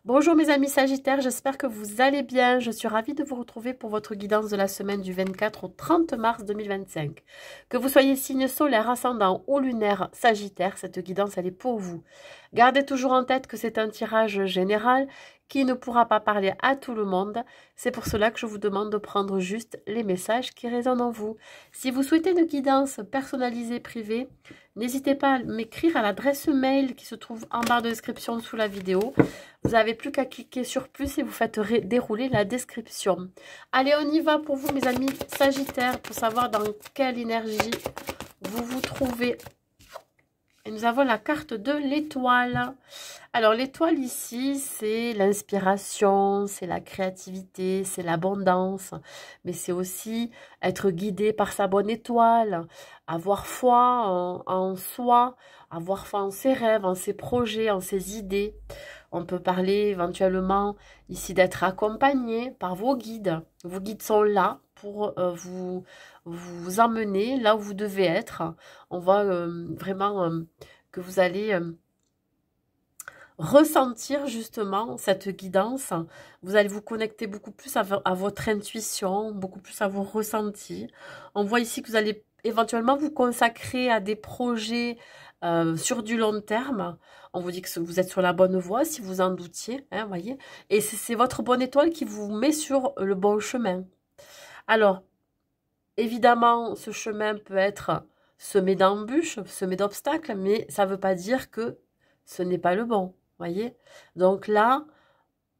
Bonjour mes amis Sagittaires, j'espère que vous allez bien. Je suis ravie de vous retrouver pour votre guidance de la semaine du 24 au 30 mars 2025. Que vous soyez signe solaire, ascendant ou lunaire Sagittaire, cette guidance elle est pour vous. Gardez toujours en tête que c'est un tirage général qui ne pourra pas parler à tout le monde. C'est pour cela que je vous demande de prendre juste les messages qui résonnent en vous. Si vous souhaitez une guidance personnalisée privée, n'hésitez pas à m'écrire à l'adresse mail qui se trouve en barre de description sous la vidéo. Vous n'avez plus qu'à cliquer sur plus et vous faites dérouler la description. Allez, on y va pour vous mes amis Sagittaires pour savoir dans quelle énergie vous vous trouvez. Et nous avons la carte de l'étoile. Alors l'étoile ici, c'est l'inspiration, c'est la créativité, c'est l'abondance. Mais c'est aussi être guidé par sa bonne étoile, avoir foi en soi, avoir foi en ses rêves, en ses projets, en ses idées. On peut parler éventuellement ici d'être accompagné par vos guides. Vos guides sont là pour vous emmener là où vous devez être. On voit vraiment que vous allez ressentir justement cette guidance. Vous allez vous connecter beaucoup plus à votre intuition, beaucoup plus à vos ressentis. On voit ici que vous allez éventuellement vous consacrer à des projets sur du long terme. On vous dit que vous êtes sur la bonne voie si vous en doutiez, hein, voyez. Et c'est votre bonne étoile qui vous met sur le bon chemin. Alors, évidemment, ce chemin peut être semé d'embûches, semé d'obstacles, mais ça ne veut pas dire que ce n'est pas le bon, voyez. Donc là,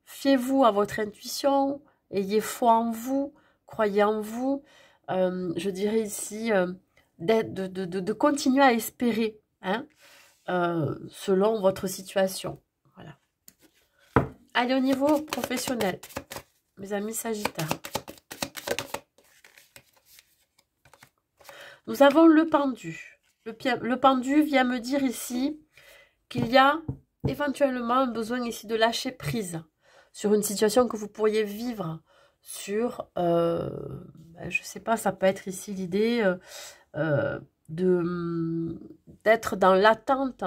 fiez-vous à votre intuition, ayez foi en vous, croyez en vous. Je dirais ici de continuer à espérer, hein, selon votre situation. Voilà. Allez, au niveau professionnel, mes amis Sagittaires. Nous avons le pendu. Le pendu vient me dire ici qu'il y a éventuellement un besoin ici de lâcher prise sur une situation que vous pourriez vivre sur, je ne sais pas, ça peut être ici l'idée d'être dans l'attente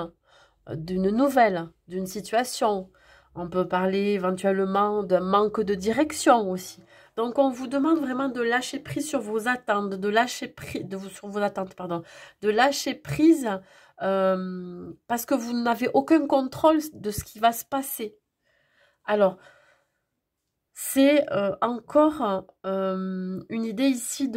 d'une nouvelle, d'une situation. On peut parler éventuellement d'un manque de direction aussi. Donc, on vous demande vraiment de lâcher prise sur vos attentes, de lâcher prise, sur vos attentes, pardon, de lâcher prise parce que vous n'avez aucun contrôle de ce qui va se passer. Alors, c'est encore une idée ici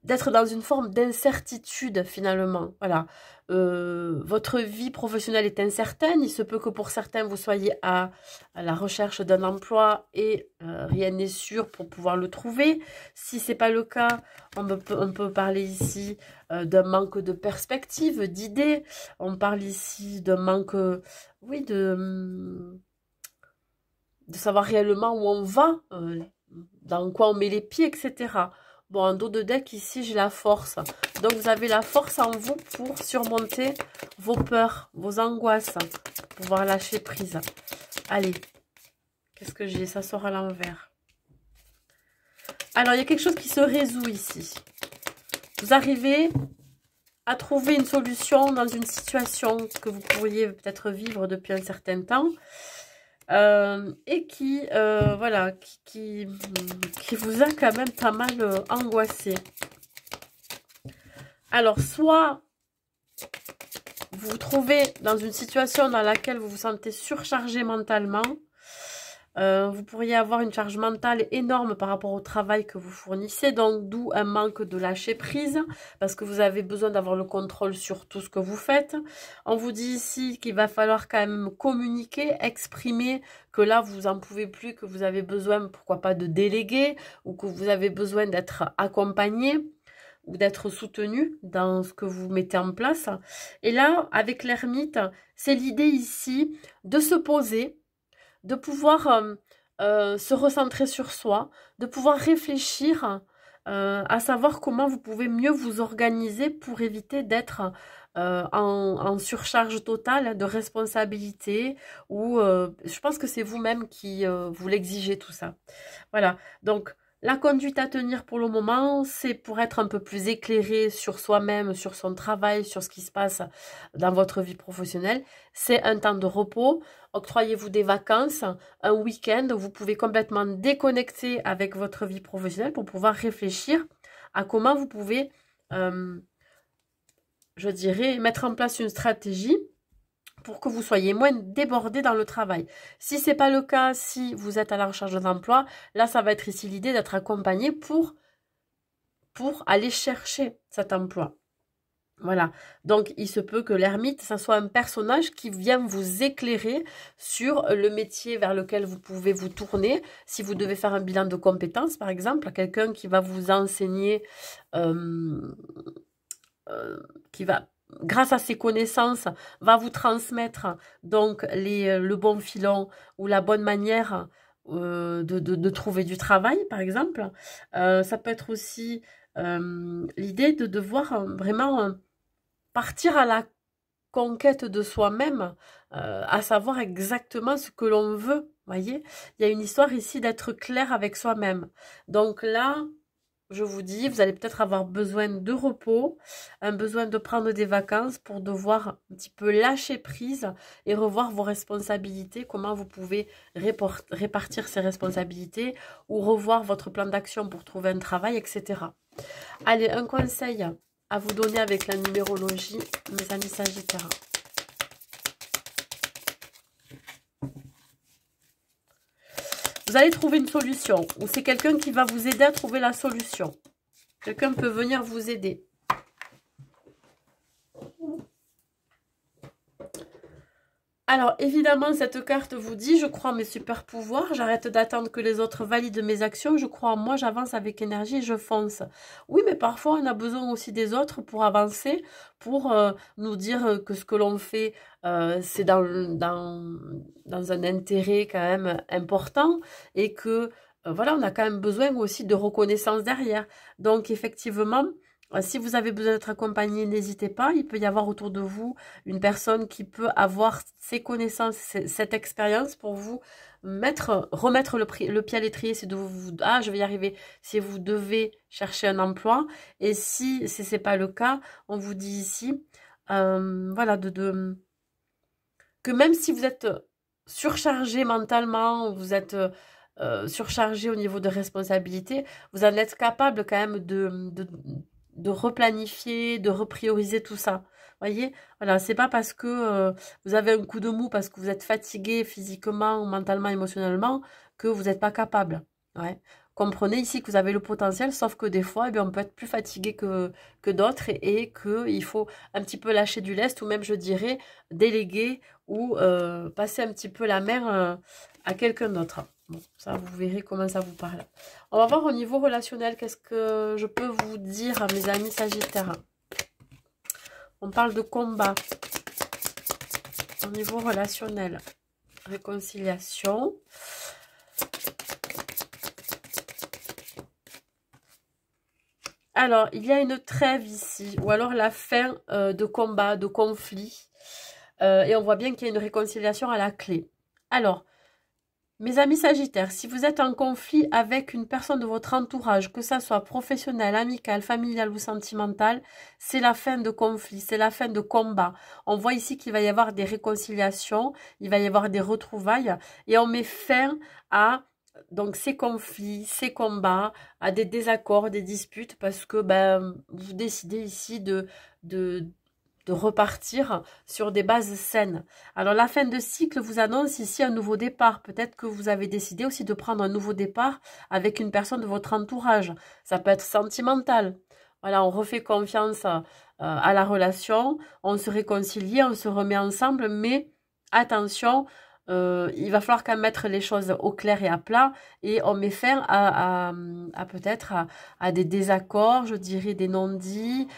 d'être dans une forme d'incertitude finalement. Voilà. Votre vie professionnelle est incertaine. Il se peut que pour certains, vous soyez à la recherche d'un emploi et rien n'est sûr pour pouvoir le trouver. Si ce n'est pas le cas, on peut parler ici d'un manque de perspective, d'idées. On parle ici d'un manque, oui, de savoir réellement où on va, dans quoi on met les pieds, etc. Bon, en dos de deck, ici, j'ai la force. Donc, vous avez la force en vous pour surmonter vos peurs, vos angoisses, pour pouvoir lâcher prise. Allez, qu'est-ce que j'ai? Ça sort à l'envers. Alors, il y a quelque chose qui se résout ici. Vous arrivez à trouver une solution dans une situation que vous pourriez peut-être vivre depuis un certain temps. Et qui, voilà, qui vous a quand même pas mal angoissé. Alors, soit vous vous trouvez dans une situation dans laquelle vous vous sentez surchargé mentalement. Vous pourriez avoir une charge mentale énorme par rapport au travail que vous fournissez, donc d'où un manque de lâcher prise, parce que vous avez besoin d'avoir le contrôle sur tout ce que vous faites. On vous dit ici qu'il va falloir quand même communiquer, exprimer que là vous n'en pouvez plus, que vous avez besoin, pourquoi pas, de déléguer, ou que vous avez besoin d'être accompagné, ou d'être soutenu dans ce que vous mettez en place. Et là, avec l'ermite, c'est l'idée ici de se poser, de pouvoir se recentrer sur soi, de pouvoir réfléchir à savoir comment vous pouvez mieux vous organiser pour éviter d'être en surcharge totale de responsabilité ou je pense que c'est vous-même qui vous l'exigez tout ça. Voilà, donc La conduite à tenir pour le moment, c'est pour être un peu plus éclairé sur soi-même, sur son travail, sur ce qui se passe dans votre vie professionnelle. C'est un temps de repos. Octroyez-vous des vacances, un week-end. Vous pouvez complètement déconnecter avec votre vie professionnelle pour pouvoir réfléchir à comment vous pouvez, euh, je dirais, mettre en place une stratégie pour que vous soyez moins débordé dans le travail. Si ce n'est pas le cas, si vous êtes à la recherche d'un emploi, là, ça va être ici l'idée d'être accompagné pour aller chercher cet emploi. Voilà. Donc, il se peut que l'ermite, ça soit un personnage qui vient vous éclairer sur le métier vers lequel vous pouvez vous tourner. Si vous devez faire un bilan de compétences, par exemple, quelqu'un qui va vous enseigner, qui va grâce à ses connaissances, va vous transmettre donc le bon filon ou la bonne manière de trouver du travail, par exemple. Ça peut être aussi l'idée de devoir vraiment partir à la conquête de soi-même, à savoir exactement ce que l'on veut. Voyez, il y a une histoire ici d'être clair avec soi-même. Donc là, je vous dis, vous allez peut-être avoir besoin de repos, un besoin de prendre des vacances pour devoir un petit peu lâcher prise et revoir vos responsabilités, comment vous pouvez répartir ces responsabilités ou revoir votre plan d'action pour trouver un travail, etc. Allez, un conseil à vous donner avec la numérologie, mes amis Sagittaires. Vous allez trouver une solution, ou c'est quelqu'un qui va vous aider à trouver la solution. Quelqu'un peut venir vous aider. Alors, évidemment, cette carte vous dit, je crois en mes super pouvoirs, j'arrête d'attendre que les autres valident mes actions, je crois en moi, j'avance avec énergie et je fonce. Oui, mais parfois, on a besoin aussi des autres pour avancer, pour nous dire que ce que l'on fait, c'est dans un intérêt quand même important et que, voilà, on a quand même besoin aussi de reconnaissance derrière. Donc, effectivement, si vous avez besoin d'être accompagné, n'hésitez pas. Il peut y avoir autour de vous une personne qui peut avoir ces connaissances, cette expérience pour vous remettre le pied à l'étrier. C'est de vous, ah, je vais y arriver. Si vous devez chercher un emploi. Et si ce n'est pas le cas, on vous dit ici, voilà, que même si vous êtes surchargé mentalement, vous êtes surchargé au niveau de responsabilité, vous en êtes capable quand même de replanifier, de reprioriser tout ça. Voyez, voilà, c'est pas parce que vous avez un coup de mou, parce que vous êtes fatigué physiquement, mentalement, émotionnellement, que vous n'êtes pas capable. Ouais. Comprenez ici que vous avez le potentiel, sauf que des fois, eh bien, on peut être plus fatigué que d'autres et qu'il faut un petit peu lâcher du lest ou même, je dirais, déléguer ou passer un petit peu la main à quelqu'un d'autre. Bon, ça, vous verrez comment ça vous parle. On va voir au niveau relationnel, qu'est-ce que je peux vous dire, mes amis Sagittaires. On parle de combat. Au niveau relationnel. Réconciliation. Alors, il y a une trêve ici, ou alors la fin de combat, de conflit. Et on voit bien qu'il y a une réconciliation à la clé. Alors, mes amis Sagittaires, si vous êtes en conflit avec une personne de votre entourage, que ça soit professionnel, amical, familial ou sentimental, c'est la fin de conflit, c'est la fin de combat. On voit ici qu'il va y avoir des réconciliations, il va y avoir des retrouvailles et on met fin à donc ces conflits, ces combats, à des désaccords, des disputes parce que ben, vous décidez ici de repartir sur des bases saines. Alors la fin de cycle vous annonce ici un nouveau départ. Peut-être que vous avez décidé aussi de prendre un nouveau départ avec une personne de votre entourage. Ça peut être sentimental. Voilà, on refait confiance à la relation, on se réconcilie, on se remet ensemble, mais attention, il va falloir quand même mettre les choses au clair et à plat et on met fin à peut-être à des désaccords, je dirais des non-dits,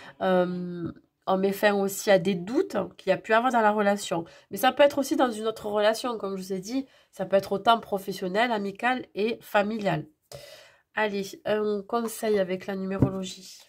on met fin aussi à des doutes qu'il y a pu avoir dans la relation. Mais ça peut être aussi dans une autre relation, comme je vous ai dit, ça peut être autant professionnel, amical et familial. Allez, un conseil avec la numérologie.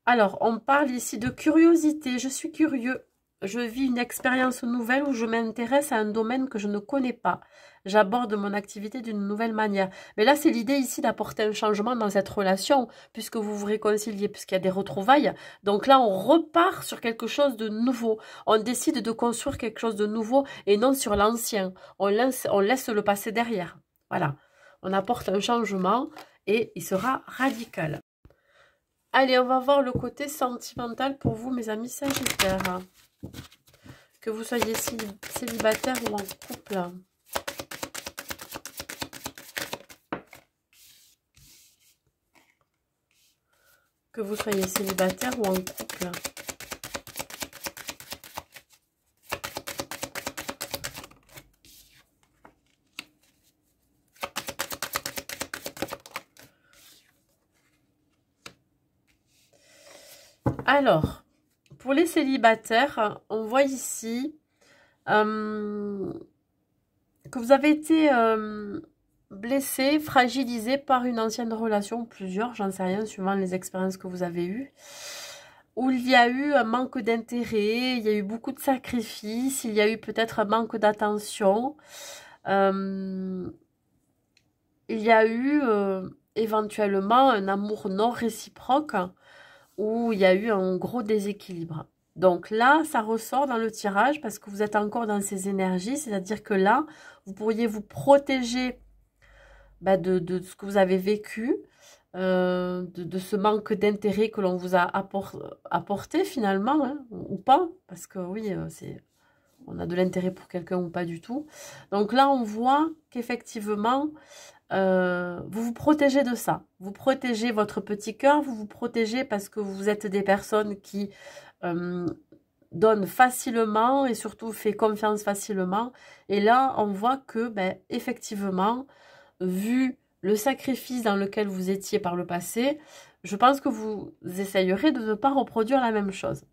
Alors, on parle ici de curiosité. Je suis curieux. je vis une expérience nouvelle où je m'intéresse à un domaine que je ne connais pas. J'aborde mon activité d'une nouvelle manière. Mais là, c'est l'idée ici d'apporter un changement dans cette relation, puisque vous vous réconciliez, puisqu'il y a des retrouvailles. Donc là, on repart sur quelque chose de nouveau. On décide de construire quelque chose de nouveau et non sur l'ancien. On laisse le passé derrière. Voilà. On apporte un changement et il sera radical. Allez, on va voir le côté sentimental pour vous, mes amis Sagittaires. Que vous soyez célibataire ou en couple. Que vous soyez célibataire ou en couple. Alors, pour les célibataires, on voit ici que vous avez été blessé, fragilisé par une ancienne relation, plusieurs, j'en sais rien, suivant les expériences que vous avez eues, où il y a eu un manque d'intérêt, il y a eu beaucoup de sacrifices, il y a eu peut-être un manque d'attention, il y a eu éventuellement un amour non réciproque, où il y a eu un gros déséquilibre. Donc là, ça ressort dans le tirage parce que vous êtes encore dans ces énergies, c'est-à-dire que là, vous pourriez vous protéger de ce que vous avez vécu, de ce manque d'intérêt que l'on vous a apporté finalement, hein, ou pas, parce que oui, on a de l'intérêt pour quelqu'un ou pas du tout. Donc là, on voit qu'effectivement, vous vous protégez de ça. Vous protégez votre petit cœur, vous vous protégez parce que vous êtes des personnes qui donnent facilement et surtout fait confiance facilement. Et là, on voit que, effectivement, vu le sacrifice dans lequel vous étiez par le passé, je pense que vous essayerez de ne pas reproduire la même chose.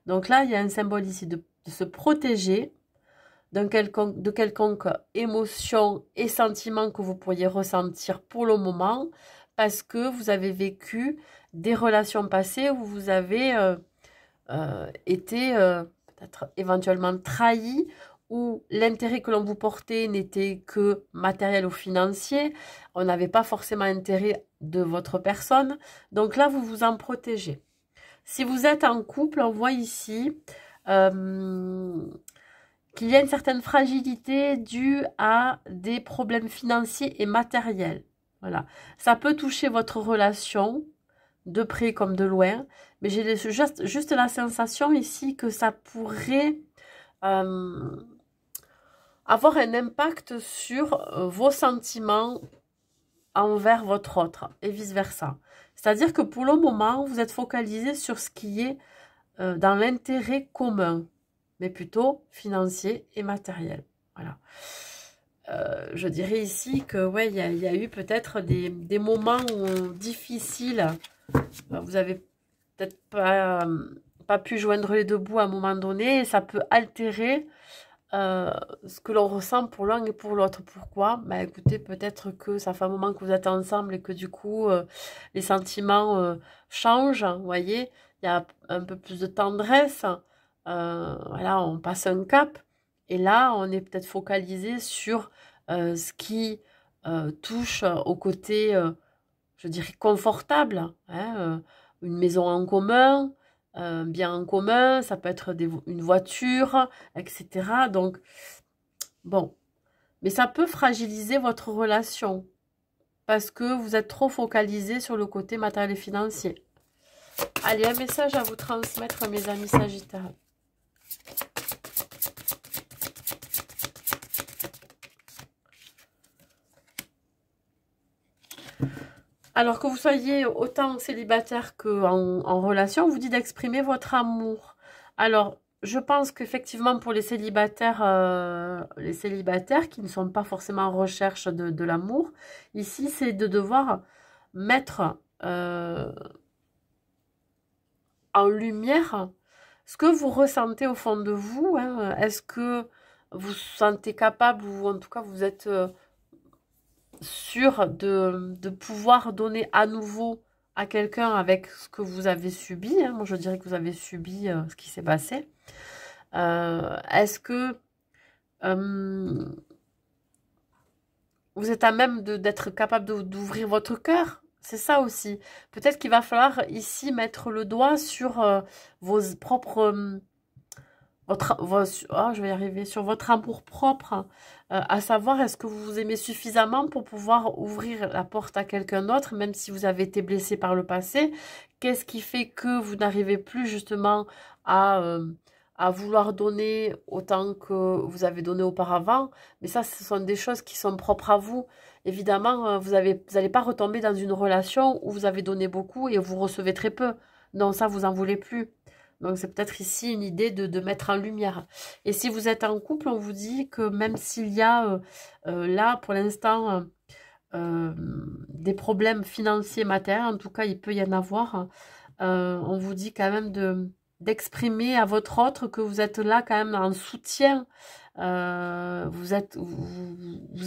Donc là, il y a un symbole ici de se protéger de quelconque émotion et sentiment que vous pourriez ressentir pour le moment, parce que vous avez vécu des relations passées où vous avez été peut-être éventuellement trahi, où l'intérêt que l'on vous portait n'était que matériel ou financier, on n'avait pas forcément intérêt de votre personne, donc là vous vous en protégez. Si vous êtes en couple, on voit ici qu'il y a une certaine fragilité due à des problèmes financiers et matériels. Voilà. Ça peut toucher votre relation, de près comme de loin, mais j'ai juste la sensation ici que ça pourrait avoir un impact sur vos sentiments envers votre autre et vice-versa. C'est-à-dire que pour le moment, vous êtes focalisé sur ce qui est dans l'intérêt commun, mais plutôt financier et matériel. Voilà. Je dirais ici que ouais, il y a eu peut-être des moments difficiles. Vous avez peut-être pas pu joindre les deux bouts à un moment donné, et ça peut altérer ce que l'on ressent pour l'un et pour l'autre. Pourquoi? Écoutez, peut-être que ça fait un moment que vous êtes ensemble et que du coup, les sentiments changent, vous voyez. Il y a un peu plus de tendresse. Voilà, on passe un cap. Et là, on est peut-être focalisé sur ce qui touche au côté, je dirais, confortable. Hein, une maison en commun, un bien en commun, ça peut être une voiture, etc. Donc, bon. Mais ça peut fragiliser votre relation parce que vous êtes trop focalisé sur le côté matériel et financier. Allez, un message à vous transmettre, mes amis Sagittaires. Alors que vous soyez autant célibataire qu'en relation, on vous dit d'exprimer votre amour. Alors, je pense qu'effectivement pour les célibataires qui ne sont pas forcément en recherche de l'amour, ici c'est de devoir mettre en lumière ce que vous ressentez au fond de vous. Hein. Est-ce que vous vous sentez capable, ou en tout cas vous êtes sûr de pouvoir donner à nouveau à quelqu'un avec ce que vous avez subi. Hein. Moi, je dirais que vous avez subi ce qui s'est passé. Est-ce que vous êtes à même d'être capable d'ouvrir votre cœur? C'est ça aussi. Peut-être qu'il va falloir ici mettre le doigt sur vos propres... je vais y arriver, sur votre amour propre, à savoir est-ce que vous vous aimez suffisamment pour pouvoir ouvrir la porte à quelqu'un d'autre, même si vous avez été blessé par le passé. Qu'est-ce qui fait que vous n'arrivez plus justement à vouloir donner autant que vous avez donné auparavant? Mais ça, ce sont des choses qui sont propres à vous. Évidemment, vous n'allez pas retomber dans une relation où vous avez donné beaucoup et vous recevez très peu. Non, ça, vous en voulez plus. Donc, c'est peut-être ici une idée de mettre en lumière. Et si vous êtes en couple, on vous dit que même s'il y a là, pour l'instant, des problèmes financiers, matériels, en tout cas, il peut y en avoir, on vous dit quand même d'exprimer à votre autre que vous êtes là quand même en soutien. Vous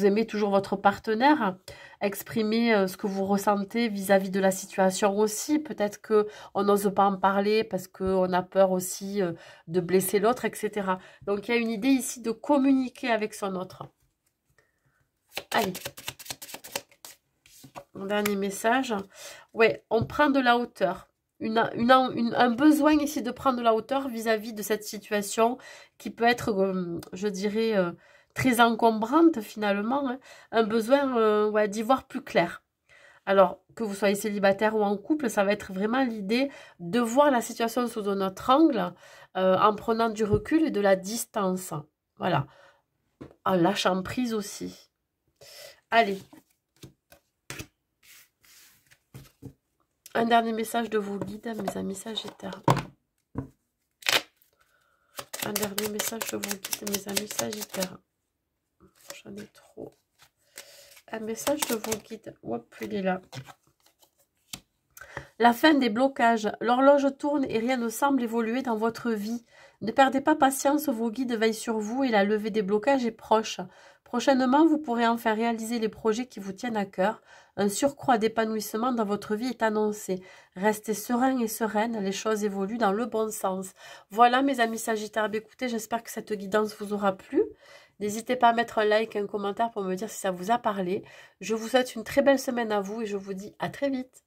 aimez toujours votre partenaire. Exprimez ce que vous ressentez vis-à-vis de la situation aussi. Peut-être que on n'ose pas en parler parce qu'on a peur aussi de blesser l'autre, etc. Donc il y a une idée ici de communiquer avec son autre. Allez. Mon dernier message. Ouais, on prend de la hauteur. Un besoin ici de prendre de la hauteur vis-à-vis de cette situation qui peut être, je dirais, très encombrante finalement. Hein. Un besoin ouais, d'y voir plus clair. Alors, que vous soyez célibataire ou en couple, ça va être vraiment l'idée de voir la situation sous un autre angle, en prenant du recul et de la distance. Voilà. En lâchant prise aussi. Allez. Un dernier message de vos guides, mes amis sagittaires. Un dernier message de vos guides, mes amis sagittaires. J'en ai trop. Un message de vos guides. Hop, il est là. La fin des blocages. L'horloge tourne et rien ne semble évoluer dans votre vie. Ne perdez pas patience, vos guides veillent sur vous et la levée des blocages est proche. Prochainement, vous pourrez enfin réaliser les projets qui vous tiennent à cœur. Un surcroît d'épanouissement dans votre vie est annoncé. Restez serein et sereine, les choses évoluent dans le bon sens. Voilà mes amis sagittaires, écoutez, j'espère que cette guidance vous aura plu. N'hésitez pas à mettre un like, un commentaire pour me dire si ça vous a parlé. Je vous souhaite une très belle semaine à vous et je vous dis à très vite.